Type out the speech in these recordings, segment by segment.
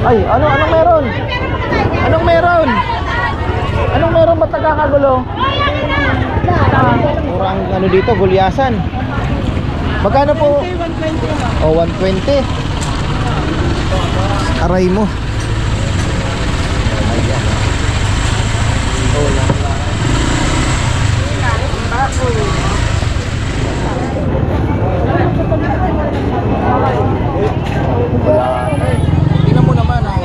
Ay, anong meron? Anong meron? Anong meron ba't nagkakagulo? Kurang ano dito, gulyasan. Magkano po? Oh, 120. Aray mo. Ayan. Oh, tingnan mo naman ah.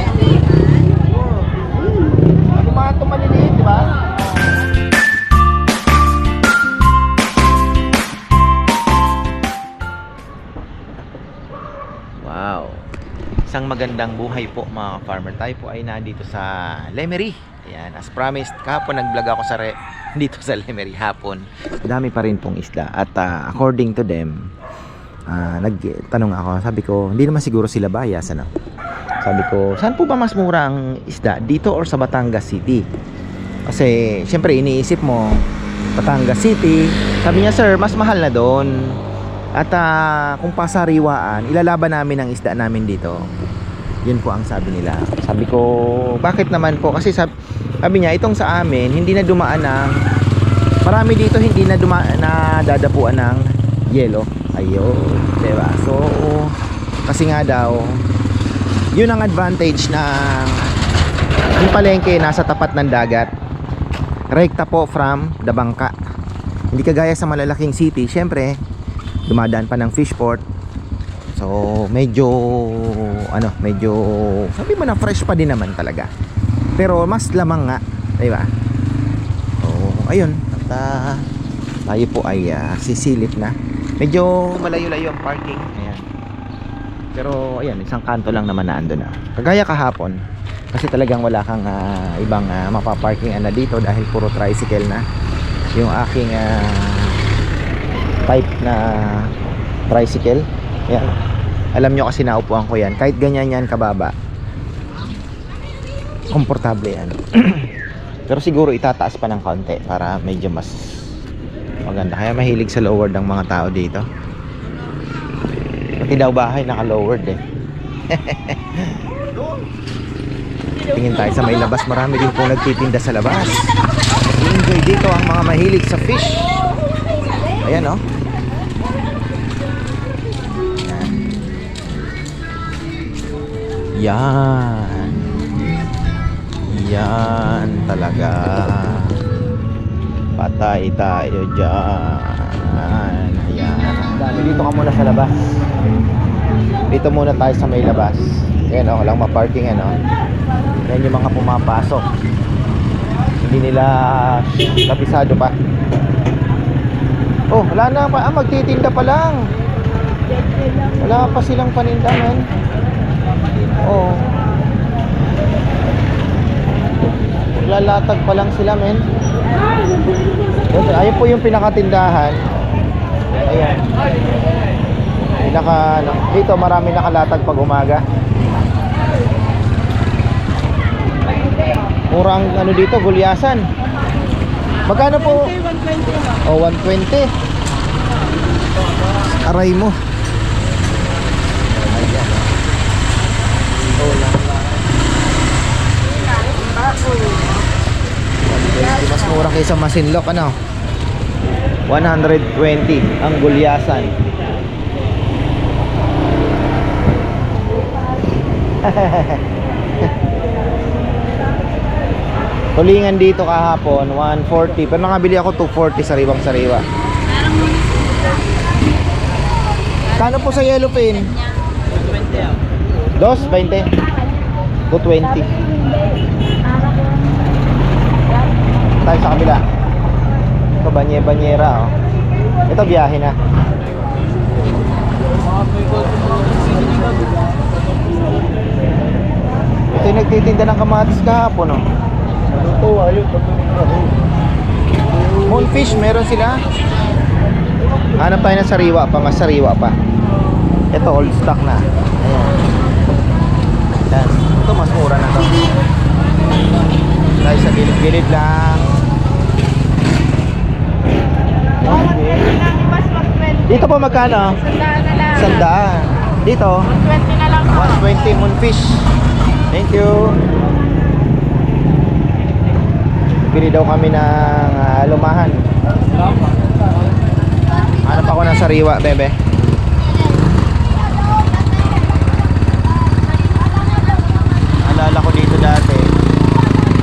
Ako mga ito maliliit, di ba? Wow. Isang magandang buhay po mga farmer. Tayo po ay nandito sa Lemery. Ayan, as promised, kahapon nag-vlog ako sa dito sa Lemery hapon. Dami pa rin pong isda at according to them, nagtanong ako, sabi ko, hindi naman siguro sila bias, ano? Sabi ko, saan po ba mas mura ang isda? Dito or sa Batangas City? Kasi, syempre, iniisip mo, Batangas City. Sabi niya, sir, mas mahal na doon. At kung pasariwaan, ilalaban namin ang isda namin dito. Yun po ang sabi nila. Sabi ko, bakit naman po? Kasi sabi niya, itong sa amin, hindi na dumaan ng, marami dito hindi na dumaan na dadapuan ng yelo. Ayun, diba? So, kasi nga daw, yun ang advantage ng yung palengke nasa tapat ng dagat. Rekta po from Dabangka. Hindi kagaya sa malalaking city, syempre, dumadaan pa ng fishport. So, medyo sabi mo na fresh pa din naman talaga. Pero mas lamang nga, diba? So, ayun. At tayo po ay sisilip na. Medyo malayo-layo ang parking. Ayan. Pero ayan, isang kanto lang naman na ando na. Kagaya kahapon, kasi talagang wala kang ibang mapaparkingan na dito dahil puro tricycle na. Yung aking type na tricycle. Ayan. Alam nyo kasi naupuan ko yan. Kahit ganyan yan kababa, komportable yan. Pero siguro itataas pa ng konti para medyo mas maganda. Kaya mahilig sa lowered ang mga tao dito. Pati daw bahay naka-lowered eh. Tingin tayo sa may labas. Marami din pong nagtitinda sa labas. Enjoy dito ang mga mahilig sa fish. Ayan oh. Yan. Yan talaga. Patay tayo dyan. Ayan. Dami, dito ka muna sa labas. Dito muna tayo sa may labas. Ayan o, walang maparking ano. Ayan yung mga pumapasok. Hindi nila kapisado pa. Oh, wala na pa. Magtitinda pa lang. Wala pa silang paninda, man. Oh. Lalatag pa lang sila, men. Ayun po yung pinakatindahan. Ayan. Dito marami nakalatag pag umaga. Murang ano dito, gulyasan. Magkano po? Oh, 120. Aray mo. Ayan. Oh, mas mura kaysa Masinloc, ano? 120 ang gulyasan. Tulingan dito kahapon 140, pero nakabili ako 240 sariwang sariwa. Kano po sa yellow pin? 220. 220. Tayo sa kabila. Ito banyera oh. Ito biyahe na. Ito yung nagtitinda ng kamatis kahapon oh. Moonfish meron sila. Hanap tayo ng sariwa pa. Mas sariwa pa. Ito old stock na. Ayan. Yan. Ito mas mura na to. Tayo sa gilid-gilid lang. Dito po magkano? 100 na lang. Dito 120 na lang. 120 moonfish. Thank you. Bili daw kami ng lumahan. Hanap ako ng sariwa, bebe. Alala ko dito dati,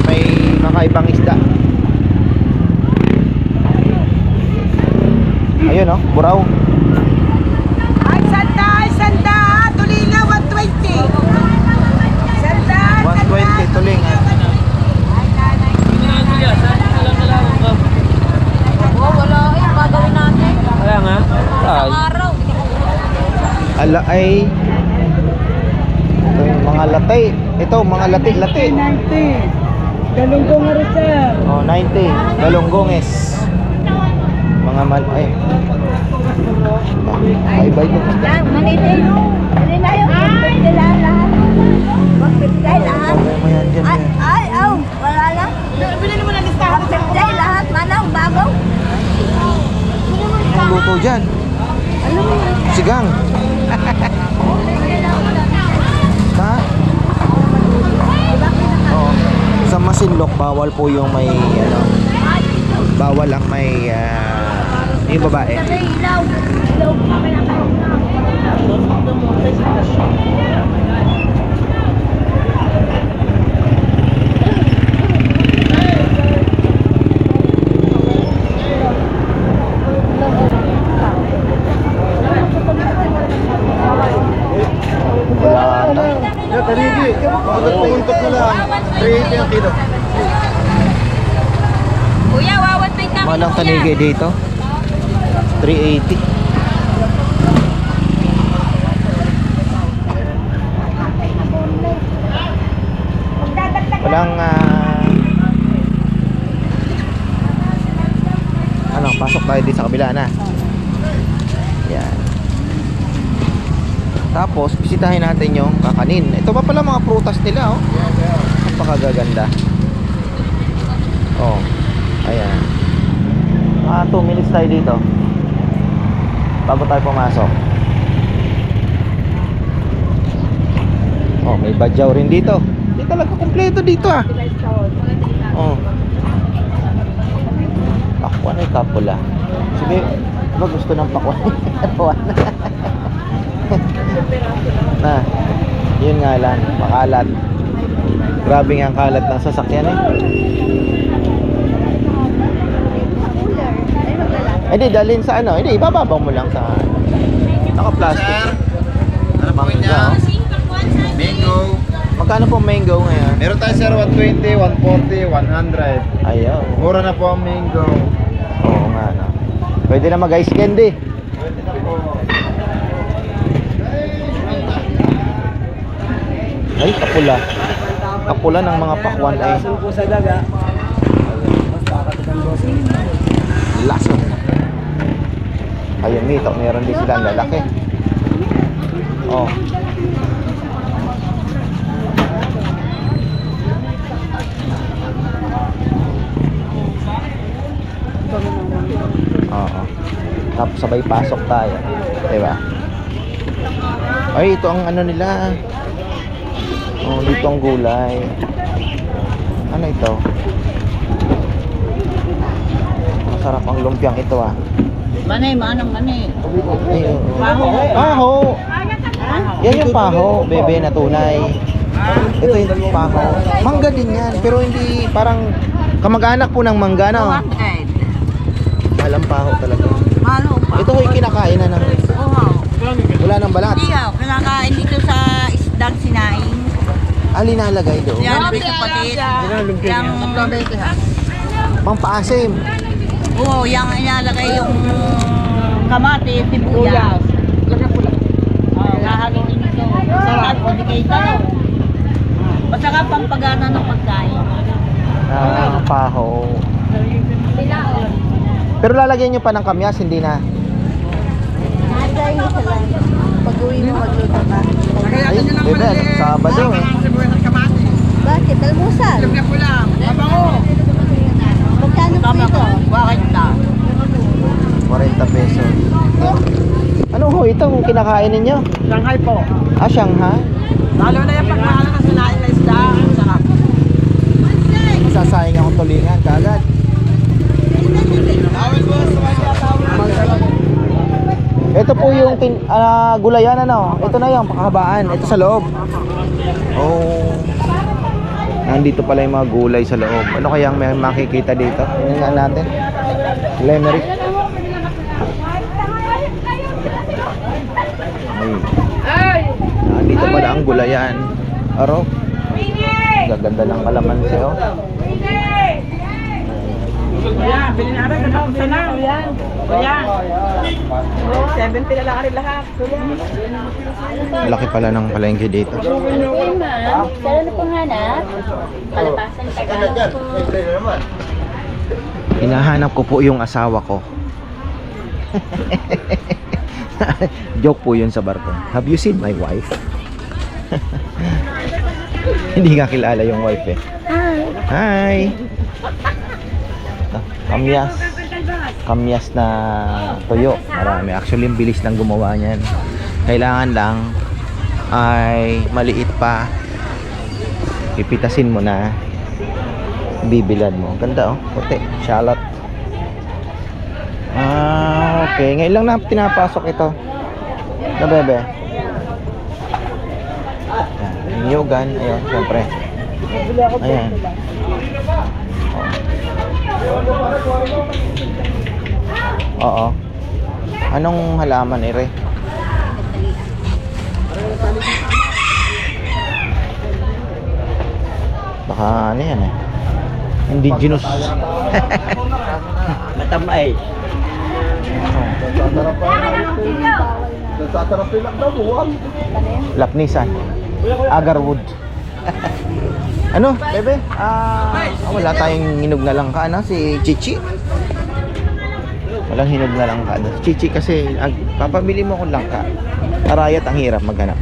may makaibang isda. Ayun, oh, buraw. Ay, sanda, tulinga, 120. Sanda, 120 tuling. Oh, wala eh, gagawin natin. Wala nga. Ay. Araw. Ala ay ito yung mga latay. Ito, mga lati. 90. Galunggong nga rin, sir. Oh, 90. Galonggonges. Mga mal... Ay. Bye-bye ko. Yan, manitin. Hindi na yung lahat. Magpipigay lahat. Mayan dyan. Ay, wala lang. Bili naman ang listahan. Magpipigay lahat, manang, bago. Anong luto dyan? Sigang. Ha? Oo. Sa Masinloc, bawal po yung may ano, bawal ang may yung babae. Ilaw. Wala na. Tanigi, puntot na lang. 380 ang kilo. Kuya, wawat pa yung Malang tanigi dito. 380. Walang ano, pasok tayo dito sa kabila na. Yan. Tapos, bisitahin natin yung kakanin. Ito pa pala mga prutas nila, oh. Napakagaganda. Oh. Ayan. 2 minutes tayo dito bago tayo pumasok. Oh, may badyaw rin dito. Hindi talaga kumpleto dito, ah. Oh. Pakwan ay kapula. Sige, ba gusto ng pakwan? Pakwan. Na, yun nga lang, makalat. Grabe nga ang kalat ng sasakyan, eh. Hindi, dalhin sa ano. Hindi, ibababa mo lang sa naka-plastic. Ano po niya? Mango. Magkano po mango ngayon? Meron tayo sir 120, 140, 100. Ayaw. Mura na po ang mango. Oo nga, no. Pwede na mag-ice candy. Pwede na po. Ay, kapula. Kapula ng mga pakwan ay sa daga. lason. Ayun, dito, meron din sila lalaki. Oh. Oo. Tapos sabay pasok tayo. Diba? Ay, ito ang ano nila. Oh, dito ang gulay. Ano ito? Masarap ang lumpiang ito, ah. Manay, manang manay. Ay, oo. Paho. Paho. Yan yung paho, bebe na tunay. Ito yung paho. Mangga din yan, pero hindi parang kamag-anak po ng mangga na. 200. Alam paho talaga. Malo pa. Ito ay kinakain na ng Oo. wala nang balat. Hindi ako, kinakain dito sa isdang sinaing. Linalagay doon. Yan, may kapatid. Yang Pampaasim. oo, yang inalagay yung kamati, sibuyas. Kahalitin ito. Sarap, o di kayo tanong. Basta ka pampagana ng pagkain. Paho. Pero lalagyan nyo pa ng kamyas, hindi na. Pag-uwi mo, magluto ka. Ay, bebe, Sabado eh. Bakit? Almusal? Magkano po ito? Bakit na? 40 pesos. Ano ho, itong kinakain ninyo? Shanghai po. Shanghai? Lalo na yung pagmahal na sinain na isda. gulayan ano. Ito na yung pakahabaan. Ito sa loob. Oh. Nandito pala yung mga gulay sa loob. Ano kayang may makikita dito? Tingnan natin. Lemery. Ay. Nandito pala ang gulayan. Aro. Gaganda ng kalamansi oh. Kuya, bilhin natin. Isa na. Kuya. 70 na lang rin lahat. Laki pala ng palengke dito. Okay, ma'am. Sala na pong hanap. Kalabasan taga. Hinahanap ko po yung asawa ko. Joke po yun sa barko. Have you seen my wife? Hindi nga kilala yung wife eh. Hi! Kamyas. Kamyas na tuyo. Marami. Actually, yung bilis lang gumawa niyan. Kailangan lang ay maliit pa. Pipitasin mo na. Bibilad mo. Ganda oh. Puti. Shallot. Okay. Ngayon lang na pinapasok ito. Na bebe. Niyugan. Ayun. Siyempre. Ayan. Oo. Anong halaman ire? Baka ano yan eh. Indigenous. Matamay. Nagtatarap lang daw, buwan. Lapnisan. Agarwood. Ano, bebe? Wala tayong hinog na langka na si Chichi. Walang hinog na langka. Si Chichi kasi papabili mo akong langka. Arayat ang hirap maghanap.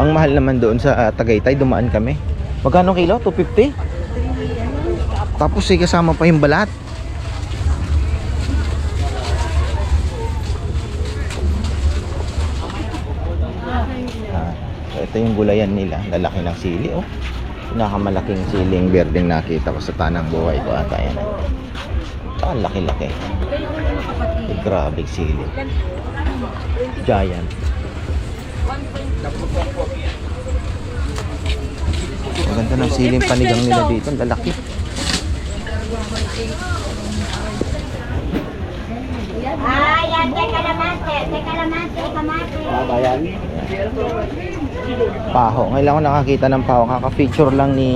Ang mahal naman doon sa Tagaytay, dumaan kami. Magkano kilo? 250? Tapos kasama pa yung balat. Ito yung gulayan nila. Lalaki ng sili oh. Pinakamalaking siling berdeng nakita ko sa tanang buhay ko ata yan. Ang laki-laki. Grabe sili. Giant. Ang ganda ng siling panigang nila dito. Ang lalaki. Ayan, teka lamante, kamate. Bayan. Paho. Ngayon lang ako nakakita ng paho. Kaka-feature lang ni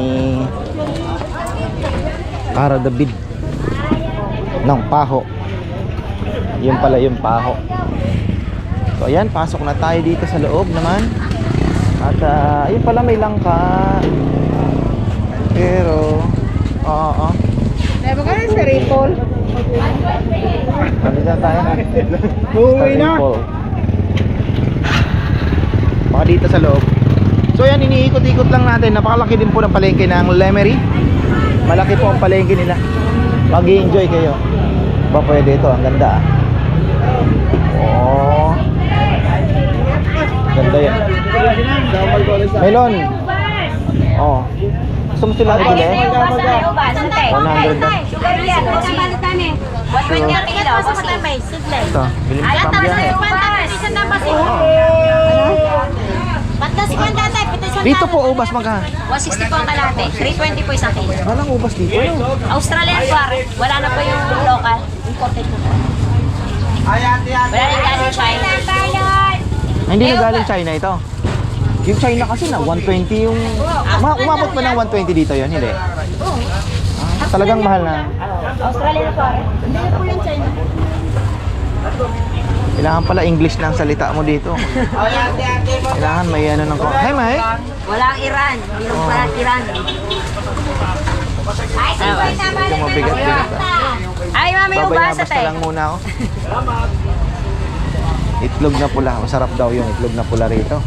Ara David ng paho. Yun pala yung paho. So ayan, pasok na tayo dito sa loob naman. At ayun pala may langka. Pero oo. Never ka rin sa Ripple. Ano dyan tayo? Uuwi na. Baka dito sa loob. So yan, iniikot-ikot lang natin. Napakalaki din po ng palengke ng Lemery. Malaki po ang palengke nila. Mag-i-enjoy kayo. Ba pwede ito, ang ganda ah. Oh. Ganda yan. Melon. Oh. Gusto mo sila bili? 100 na. Sugar yan. Sugar yan. Kilo. Ito, bilhin mo sa pambiyahe. Dito po ubas magka. 160 po ang kalate. 320 po isang kilo. Walang ubas dito. Australian bar. Wala na po yung local. Imported na po. Wala na galing China. Hindi na galing China ito. Yung China kasi na 120 yung umabot pa ng 120 dito yon, hindi. Talagang mahal na. Australian bar. Hindi na po yung China. Kailangan pala English na ang salita mo dito. Kailangan may ano ng Hi, Mike. Walang Iran. Hindi na parang Iran. Ay, Ito mabigat. ay, mami, Babayabas ubasa na tayo. lang muna ako. Itlog na pula. Masarap daw yung itlog na pula rito.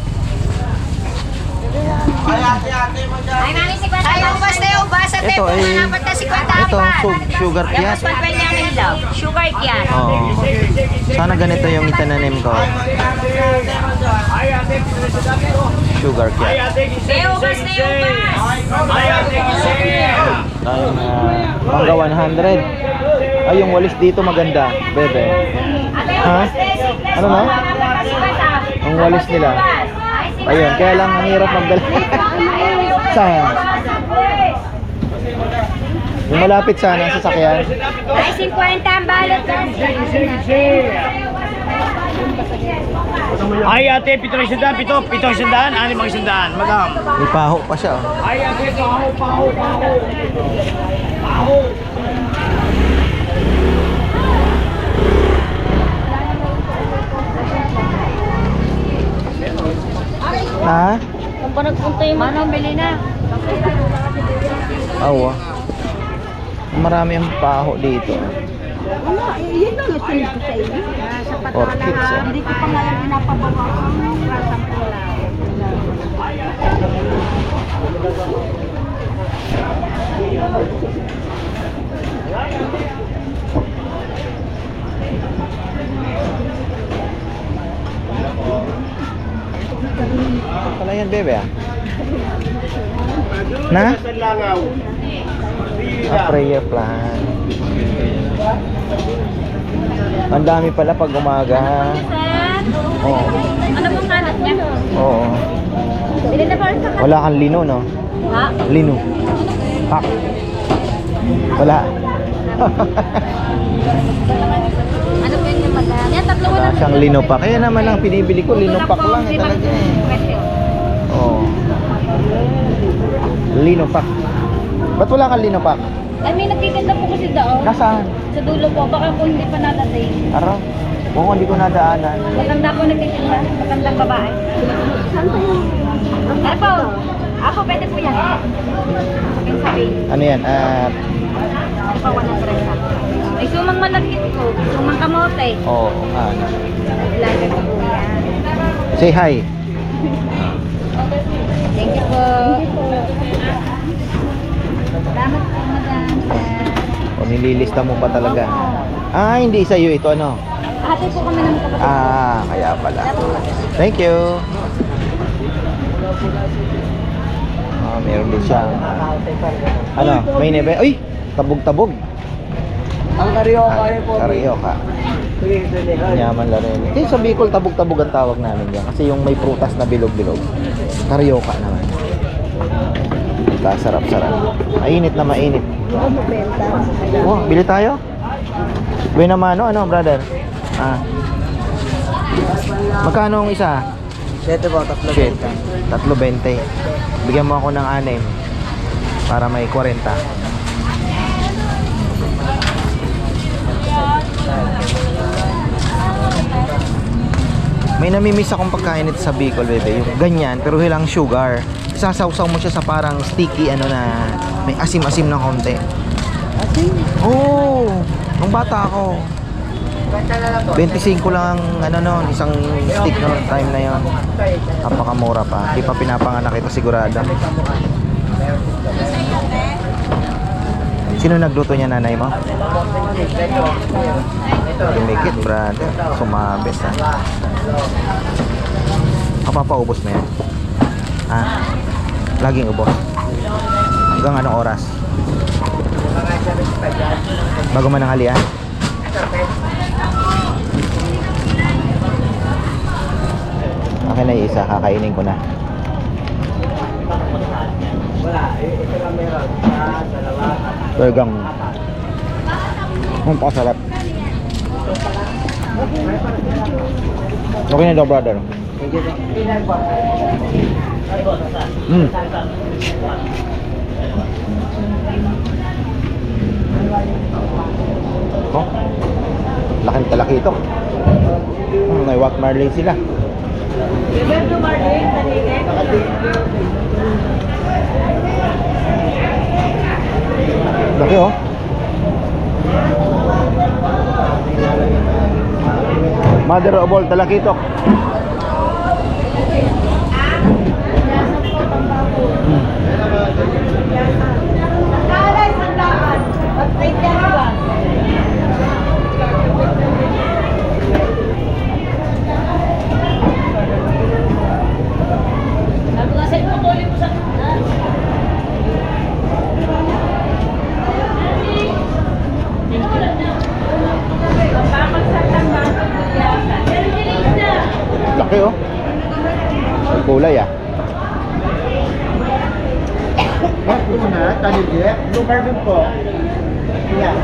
Ay, mami, 50. Ay, ubas tayo, ubasa tayo. Ito ay Dapat na 50 ito sugar Yan, kiat. mas 120 ang ilaw. Sugar yan. Oo. Sana ganito yung itananim ko. Sugar kiat. Tayo, ubas tayo, ubas. Ayun, hangga 100. Ay, yung walis dito maganda, bebe. Ha? Ano na? Ang walis nila. Ayun, kaya lang ang hirap magdala. Saan? Yung malapit sana sa sasakyan. Ay, 50 ang balot. Ay, ate, 700, 700, 600, madam. May paho pa siya. Oh. Ay, ate, paho. Ha? Kung pa nagpunta yung manong, bili na. Oo. Marami ang paho dito. Yun lang yung tinig ko sa inyo. Orchids. Oh. Hindi ko pa nga yung pinapabawasan ng rasang pula. Ito pala yan, bebe ah. Na? A prayer plant. Ang dami pala pag umaga. Oo. Ano pong hanap niya? Oo. Bili na ba rin sa Wala kang lino, no? Ha? Lino. Pak. Wala. Ano po yun yung madami? Yan, tatlo Wala siyang lino pak. Kaya naman ang pinibili ko, lino pak lang eh, talaga eh. Oo. Lino pak. Ba't wala kang lino pak? Ay, may nagtitinda po kasi daw. Nasaan? Sa dulo po, baka po hindi pa nadating. Araw. Oo, hindi ko nadaanan. Matanda po nagtitinda. Matandang babae. Ano po? Ako, pwede po yan. Sabihin sabihin. Ano yan? Ano pa, 100 Ay, sumang malagkit po. Sumang kamote. Oo, ano. Lager po yan. Say hi. Thank you po. Salamat po, madam. O, nililista mo pa talaga. Ah, hindi sa'yo ito, ano? Ate po kami ng kapatid. Ah, kaya pala. Thank you. Ah, meron din siya. Ano, may nebe? Uy, tabog-tabog. Ang karyoka rin po. Karyoka. Yaman la rin. Kasi sa Bicol, tabog-tabog ang tawag namin dyan. Kasi yung may prutas na bilog-bilog. Karyoka naman. Sarap-sarap. Mainit na mainit. Oh, bili tayo? Buena mano, ano, brother? Ah. Magkano ang isa? 7 po, 3 Shit. 3.20. Bigyan mo ako ng 6 para may 40. May namimiss akong pagkain ito sa Bicol, bebe. Yung ganyan, pero hilang sugar. Sasawsaw mo siya sa parang sticky, ano na, may asim-asim na konti. Asin? Oo! Nung bata ako. 25 lang ang ano no, isang stick no, time na yon. Napakamura pa. Di pa pinapanganak ito sigurado. Sino nagluto niya, nanay mo? Tumikit, brother. Sumabes ha. Kapapaubos mo yan. Ah, laging ubos. Hanggang anong oras? Bago mananghalian? Akin na yung isa, kakainin ko na. Talagang ang pakasarap. Okay na daw, brother. Oh, laking talaki ito. May Watt Marley sila. Laki oh. Mother of all talakitok. Mas po na, tanigye. Blue carbon po. Yan.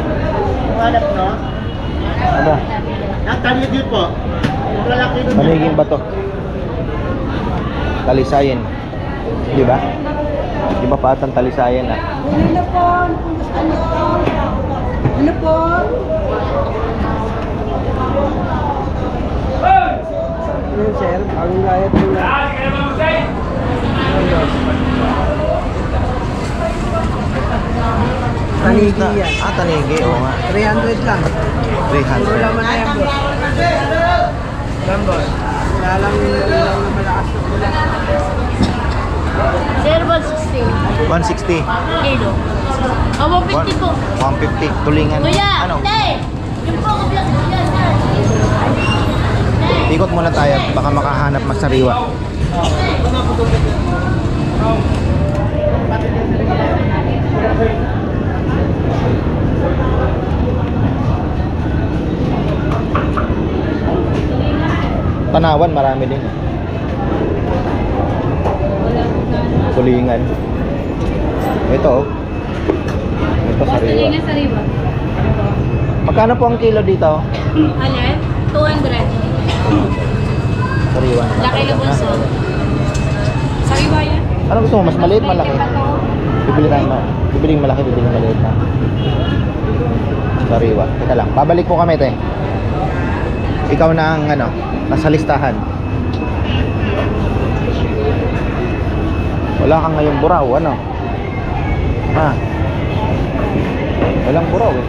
Hanap no? Ano? Ang tanigye po. Yung lalaki doon. Maniging bato. Talisayan. Di ba? Di ba pa atang talisayan ah? Ano po? Ano po? Ano sir? Ang layat po na. Tanigi yan. Ah, tanigi. Oo nga. 300 lang. 300. Laman na yan boss. Lambos. Wala lang malakas na pula. Cerebral 16 160. kilo. Oh, 150 po. 150. Tulingan. Kuya, Ano? hindi. Yung po, kuya, sir. Ikot muna tayo. Baka makahanap masariwa. Tanawan, marami din. Tulingan. Ito oh. Ito sariwa. sariwa. Magkano po ang kilo dito? Alin? 200. Sariwa. Laki na bunso. Sariwa yan. Ano gusto mo? Mas maliit, malaki? Bibili tayo bibiling malaki, bibiling maliit na. Sariwa. Teka lang. Babalik po kami, te. Ikaw na ang ano, nasa listahan. Wala kang ngayong buraw, ano? Ha? Walang buraw eh.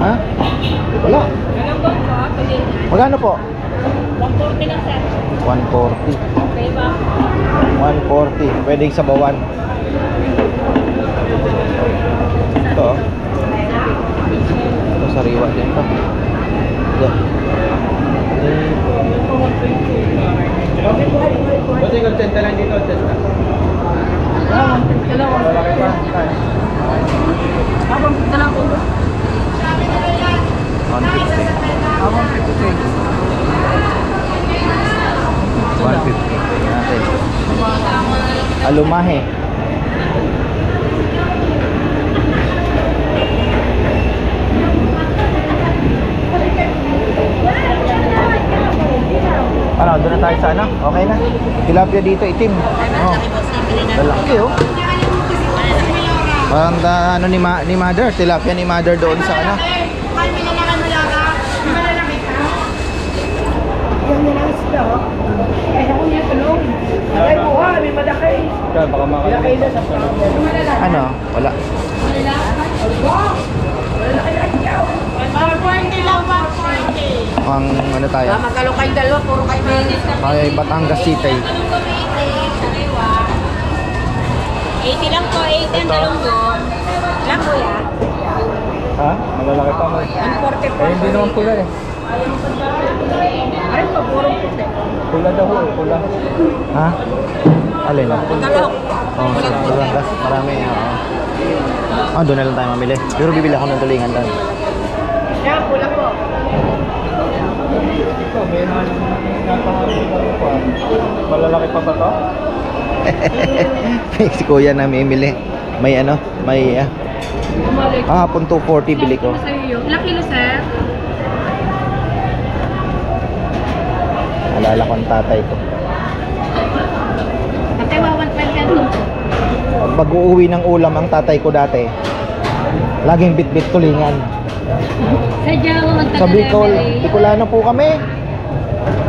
Ha? Wala. Magkano po? 140 lang, sir. 140. Okay ba? 140. Pwedeng sabawan. Ito. Oh. Ito sariwa din to. Ito. Buti kong tenta lang dito, tenta. Habang dala ko. 150 natin. Alumahe. Ano, doon na tayo sa ano? Okay na. Tilapia dito itim. Oh. Lalaki oh. Parang ano ni mother, tilapia ni mother doon sa ano. Yan yan ang sila, oh. Ay, ako niya tulong. Ay, buha, may madakay. Kaya baka Madakay na sa pangyan. Ano? Wala. 140 lang, 140. Ang ano tayo? Magkalo kayo dalawa, puro kayo may Ay Batangas City. 80 lang po, 80 ang dalong doon. Lang po yan. Ha? Malalaki pa mo. 140 po. Eh, hindi naman pula eh. Ay, pagurong puti. Pula daw eh, pula. Ha? Alin na? Talok. Oh, sa Batangas. Marami. Oo. Doon na lang tayo mamili. Pero bibili ako ng tulingan doon. Yan, pula po. Ito, may napaharap pa. Malalaki pa ba to? Si kuya na mimili. May ano? May kahapon 240 bili ko. Ilang kilo, sir? Alala ko ang tatay ko. Tatay, 120 yan to. Pag uuwi ng ulam ang tatay ko dati, laging bit-bit tulingan. Sa Jawa, ang Sa Bicol, Bicolano po kami.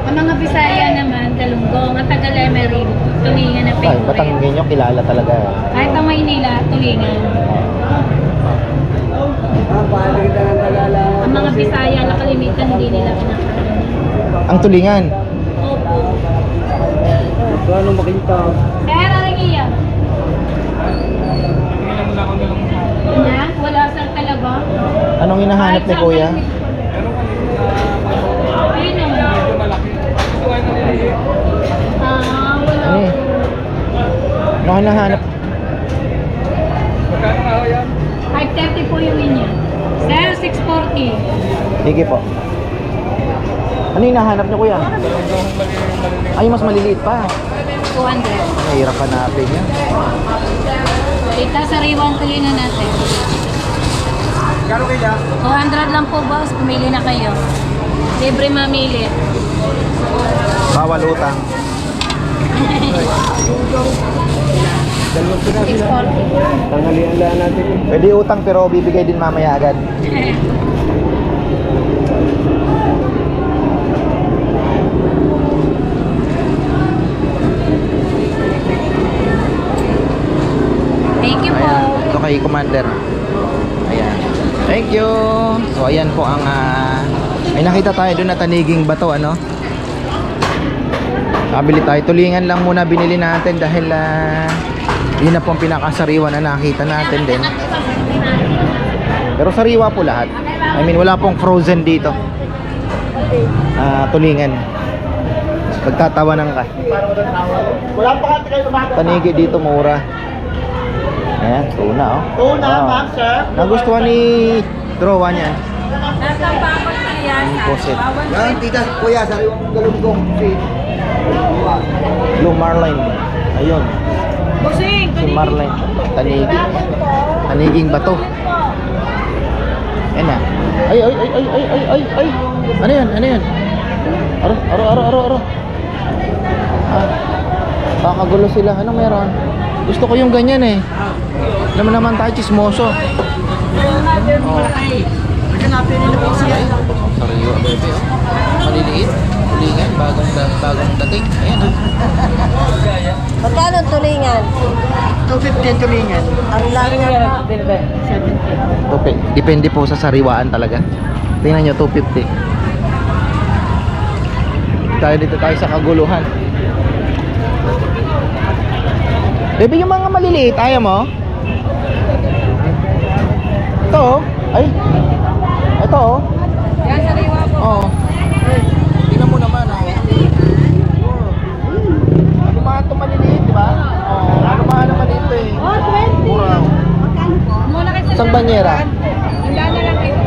Ang mga Bisaya naman, Dalunggong, ang Taga-Lemery, tulingan na Ay, pinto. Batanggenyo kilala talaga. Kahit ang Maynila, tulingan. Paano kita ng Tagalala? Ang mga Bisaya, nakalimitan, hindi nila kinakain. Ang tulingan. Opo. Paano makita? Sir, aring iya. Yan, wala saan talaga. Anong hinahanap ni kuya? Ayun naman. Wala. Ano eh? Anong hinahanap? Magkano nga ho yan? 530 po yung inyo. Sir, 640. Sige po. Ano hinahanap niyo kuya? Ay, mas maliliit pa. 200. Mahirap hanapin yan. Tita, sariwang tuloy na natin. Gano'n kaya? 200 lang po, boss. Pumili na kayo. Libre mamili. Bawal utang. 640. Tanghalian lang natin. Pwede utang pero bibigay din mamaya agad. Thank you po. Ayan, ito kay Commander. Ayan. Thank you. So ayan po ang may nakita tayo doon na taniging bato, ano? Kabili tayo. Tulingan lang muna binili natin dahil yun na po ang pinakasariwa na nakita natin din. Pero sariwa po lahat. I mean, wala pong frozen dito. Tulingan. Pagtatawanan ka. Wala pa kasi kayo tumakot. Tanigi dito mura. Ayan, tuna oh. Tuna, Wow. ma'am, sir. Nagustuhan ni Drowa niya. Nasa bakot na yan. Poset. Yan, tita, kuya, sariwang galunggong. Blue Marlin. Ayun. Busing! Si Marlin. Tanigi. Taniging bato. Ayan na. Ay. Ano yan? Ano yan? Aro. Kakagulo sila. Anong meron? Gusto ko yung ganyan eh. Alam mo naman tayo, chismoso. Oh. Hanapin nila po siya. Sariwa, bebe. Oh. Maliliit. Tulingan. Bagong dating. Ayan oh. Magkano tulingan? 250 ang tulingan. Ang lang nga. Depende po sa sariwaan talaga. Tingnan nyo, 250. Dito tayo sa kaguluhan. Bebe, yung mga maliliit, ayaw mo? Ito oh. Ay. Ito oh. Yan, sariwa po. Oo. Tingnan mo naman ah. Ano mga ito maliliit, di ba? Oo. Ano mga naman ito eh. Oh, 20. Mura. Muna kayo Isang banyera. Handa na lang kayo.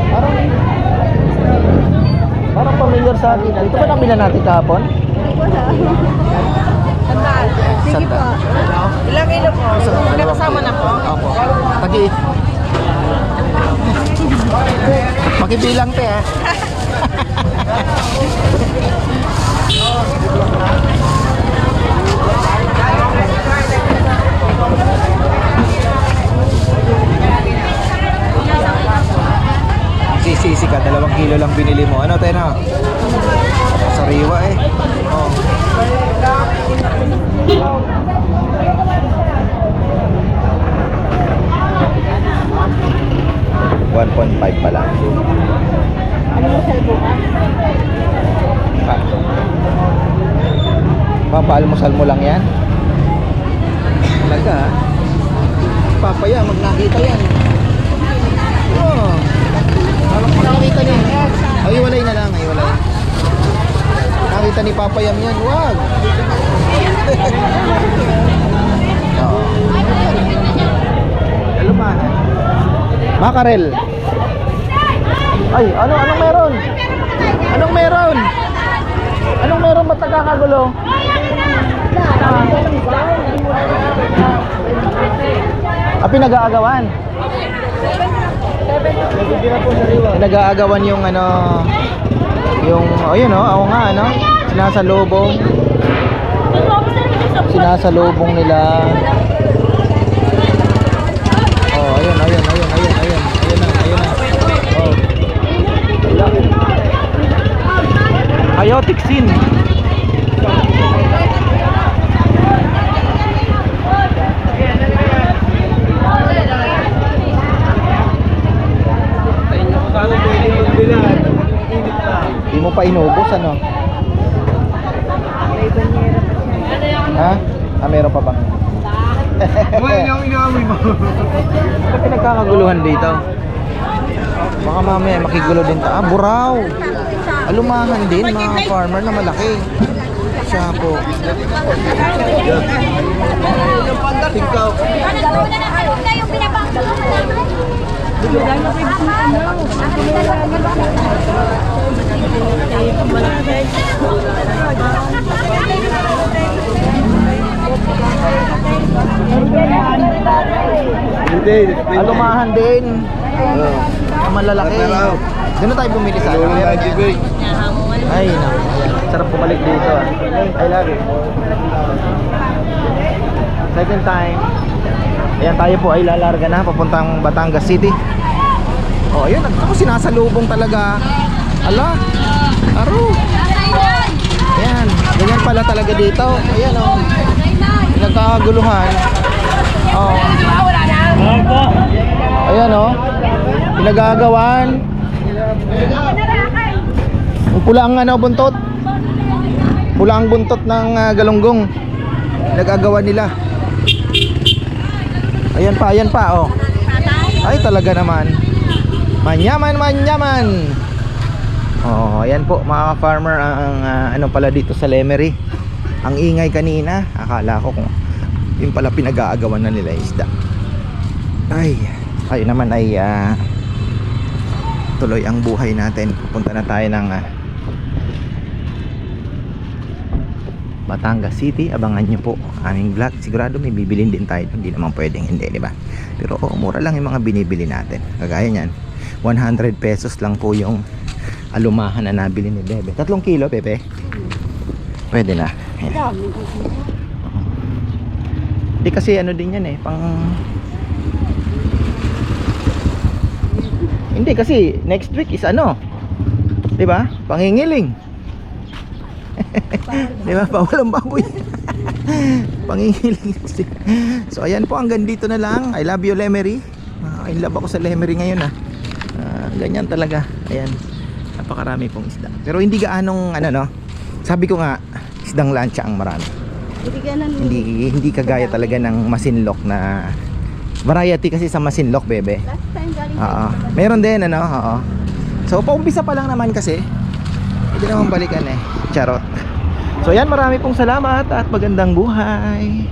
Parang familiar sa akin. Ito ba nabila natin kahapon? Sandaan. Sige po. Ilang kilo po? Nakasama na po? Opo. Tagi. Makibilang te ah. Sisi ka, 2 kilo lang binili mo. Ano tayo na? Sariwa eh. Oh. $1.5 pa lang. Papaalmusal mo lang yan? Talaga ah. Papaya, magnakita yan. Oh. Nakita niya. Ay, walay na lang. Ay, walay. Nakita ni Papayam yan. Wag. Oo. Lumahan. Makarel. Ay, anong meron? Anong meron? Anong meron ba't nagkakagulo? Pinag-aagawan. Pinag-aagawan yung ano, yung, ayun oh, ako nga ano, sinasalubong nila. Oh, ayun na. Oh. Chaotic scene. Di mo pa inubos ano? Ha? Meron pa bang? Yung inaamoy mo. Ano pinagkakaguluhan dito? Baka mamaya makigulo din ta. Buraw. Alumahan din mga farmer na malaki. Siya po. Tingkaw. din. Alumahan din. Ang malalaki. Doon na tayo bumili sa ano. Meron yan. Ay, no. Sarap bumalik dito. I love it. Second time. Ayan, tayo po ay lalarga na papuntang Batangas City. Oh, ayun. Ako sinasalubong talaga. Ala. Aro. Ayan. Ganyan pala talaga dito. Ayan, oh. Nagkakaguluhan. Oh. Opo. Ayan, oh. Pinagagawan. Ang pula ang ano, buntot. Pula ang buntot ng galunggong. Nagagawa nila. Ayan pa, oh. Ay, talaga naman. Manyaman. Oh, ayan po mga farmer ang ano pala dito sa Lemery. Ang ingay kanina, akala ko kung yun pala pinag-aagawan na nila isda. Ay naman ay tuloy ang buhay natin. Pupunta na tayo ng Batangas City. Abangan nyo po aming vlog. Sigurado may bibilin din tayo. Hindi naman pwedeng hindi, di ba? Pero mura lang yung mga binibili natin. Kagaya niyan, 100 pesos lang po yung alumahan na nabili ni Bebe. 3 kilo, Pepe? Pwede na. Ayan. Hindi kasi ano din yan pang... Hindi kasi next week is ano? 'Di ba? Pangingiling. 'Di ba? Pawalang baboy. Pangingiling. So ayan po, hanggang dito na lang. I love you, Lemery. I love ako sa Lemery ngayon ganyan talaga. Ayan. Napakarami pong isda. Pero hindi gaanong ano, no? Sabi ko nga, isdang lancha ang marami. Hindi kagaya talaga ng masinlok na variety kasi sa masinlok, Bebe. Meron din ano, oo. So paumpisa pa lang naman kasi. Hindi naman balikan Charot. So yan, marami pong salamat at magandang buhay.